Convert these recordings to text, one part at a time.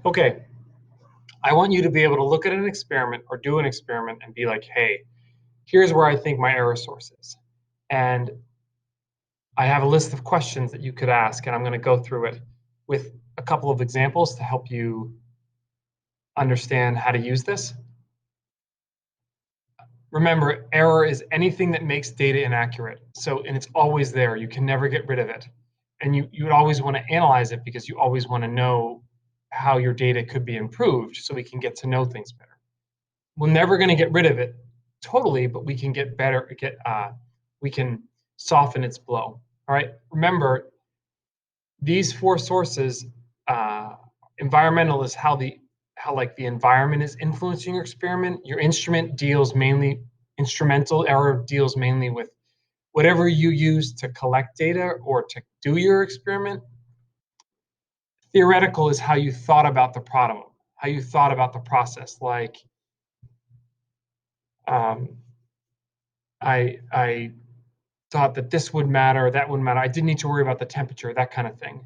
Okay, I want you to be able to look at an experiment or do an experiment and be like, hey, here's where I think my error source is. And I have a list of questions that you could ask, and I'm going to go through it with a couple of examples to help you understand how to use this. Remember, error is anything that makes data inaccurate. And it's always there. You can never get rid of it. And you would always want to analyze it because you always want to know how your data could be improved so we can get to know things better. We're never going to get rid of it totally, but we can get better, we can soften its blow. All right. Remember, these four sources, environmental is how the environment is influencing your experiment. Your instrumental error deals mainly with whatever you use to collect data or to do your experiment. Theoretical is how you thought about the problem, how you thought about the process. Like, I thought that this would matter, that wouldn't matter. I didn't need to worry about the temperature, that kind of thing.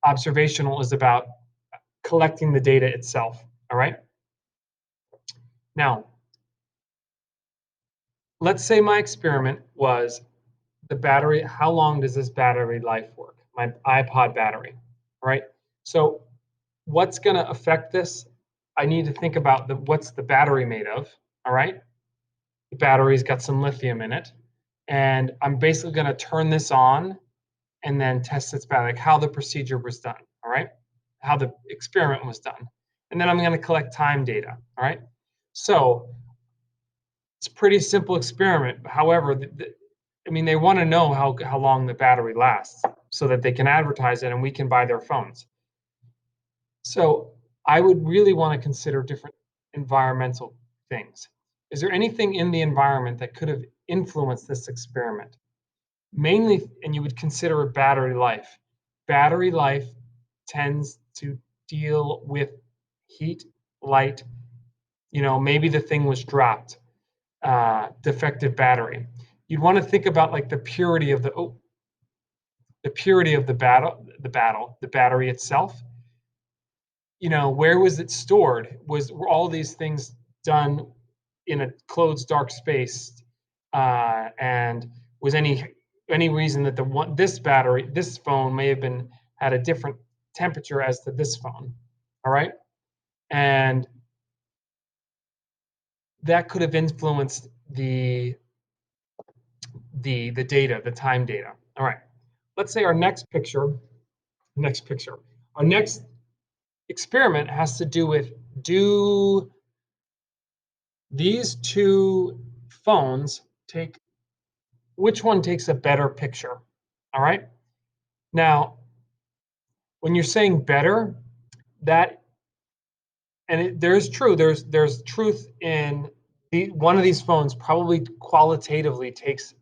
Observational is about collecting the data itself. All right. Now, let's say my experiment was the battery. How long does this battery life work? My iPod battery. All right. So what's going to affect this? I need to think about what's the battery made of. All right. The battery's got some lithium in it. And I'm basically going to turn this on and then test its battery, like how the procedure was done. All right. How the experiment was done. And then I'm going to collect time data. All right. So it's a pretty simple experiment. However, they want to know how long the battery lasts so that they can advertise it and we can buy their phones. So I would really want to consider different environmental things. Is there anything in the environment that could have influenced this experiment? Mainly, and you would consider battery life. Battery life tends to deal with heat, light. Maybe the thing was dropped, defective battery. You'd want to think about like the purity of the battery itself. Where was it stored? Were all these things done in a closed, dark space? And was any reason that this phone may have had a different temperature as to this phone? All right, and that could have influenced the data, the time data. All right, let's say our next picture. Our next experiment has to do with, do these two phones which one takes a better picture? All right. Now, when you're saying better, there's truth in one of these phones probably qualitatively takes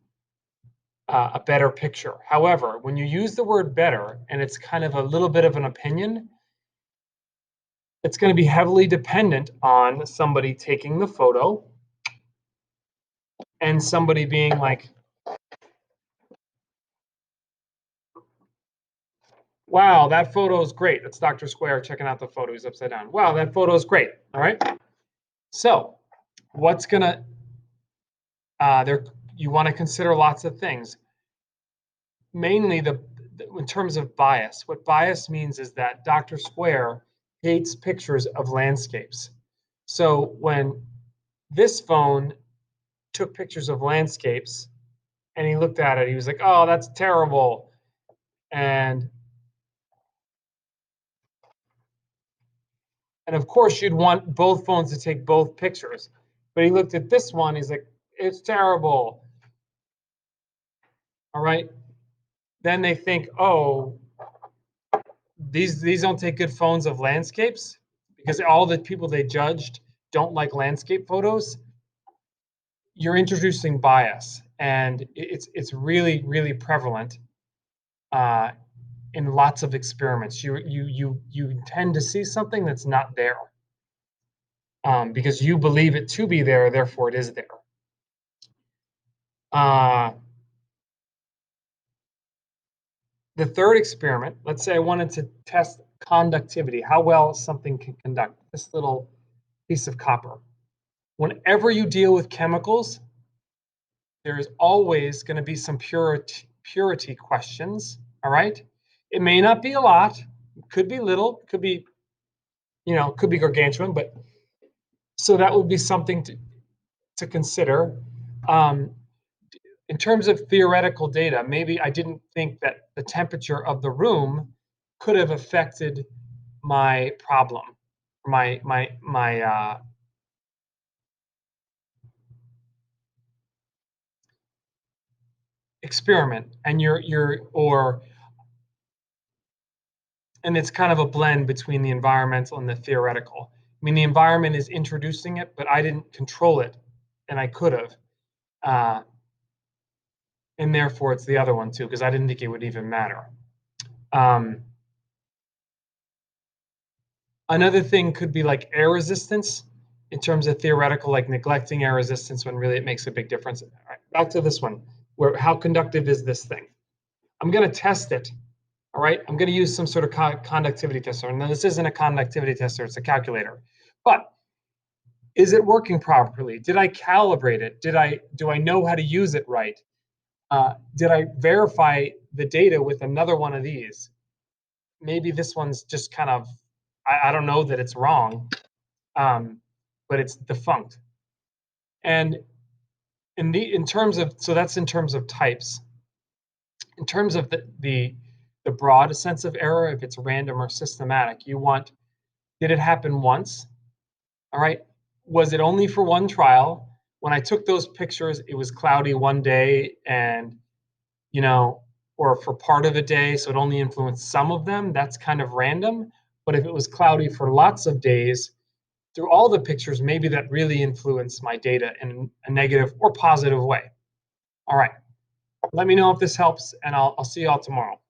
a better picture. However, when you use the word better and it's kind of a little bit of an opinion, it's going to be heavily dependent on somebody taking the photo and somebody being like, wow, that photo is great. That's Dr. Square checking out the photo. He's upside down. Wow, that photo is great. All right. So what's going to, you want to consider lots of things. Mainly in terms of bias. What bias means is that Dr. Square hates pictures of landscapes. So when this phone took pictures of landscapes and he looked at it, he was like, oh, that's terrible. And of course, you'd want both phones to take both pictures. But he looked at this one, he's like, it's terrible. All right. Then they think, oh, these don't take good phones of landscapes because all the people they judged don't like landscape photos. You're introducing bias, and it's really, really prevalent in lots of experiments. You tend to see something that's not there because you believe it to be there, therefore it is there. The third experiment, let's say I wanted to test conductivity, how well something can conduct, this little piece of copper. Whenever you deal with chemicals, there is always going to be some purity questions, all right? It may not be a lot, could be little, could be, could be gargantuan, but so that would be something to consider. In terms of theoretical data, maybe I didn't think that the temperature of the room could have affected my problem, my experiment, and and it's kind of a blend between the environmental and the theoretical. I mean, the environment is introducing it, but I didn't control it, and I could have. And therefore, it's the other one too, because I didn't think it would even matter. Another thing could be like air resistance in terms of theoretical, like neglecting air resistance when really it makes a big difference. All right, back to this one, where how conductive is this thing? I'm going to test it. All right, I'm going to use some sort of conductivity tester. Now, this isn't a conductivity tester, it's a calculator. But is it working properly? Did I calibrate it? Do I know how to use it right? Did I verify the data with another one of these? Maybe this one's just kind of, I don't know that it's wrong, but it's defunct. And in terms of, so that's in terms of types. In terms of the broad sense of error, if it's random or systematic, you want, did it happen once? All right. Was it only for one trial? When I took those pictures, it was cloudy one day and, or for part of a day, so it only influenced some of them. That's kind of random. But if it was cloudy for lots of days, through all the pictures, maybe that really influenced my data in a negative or positive way. All right. Let me know if this helps, and I'll see y'all tomorrow.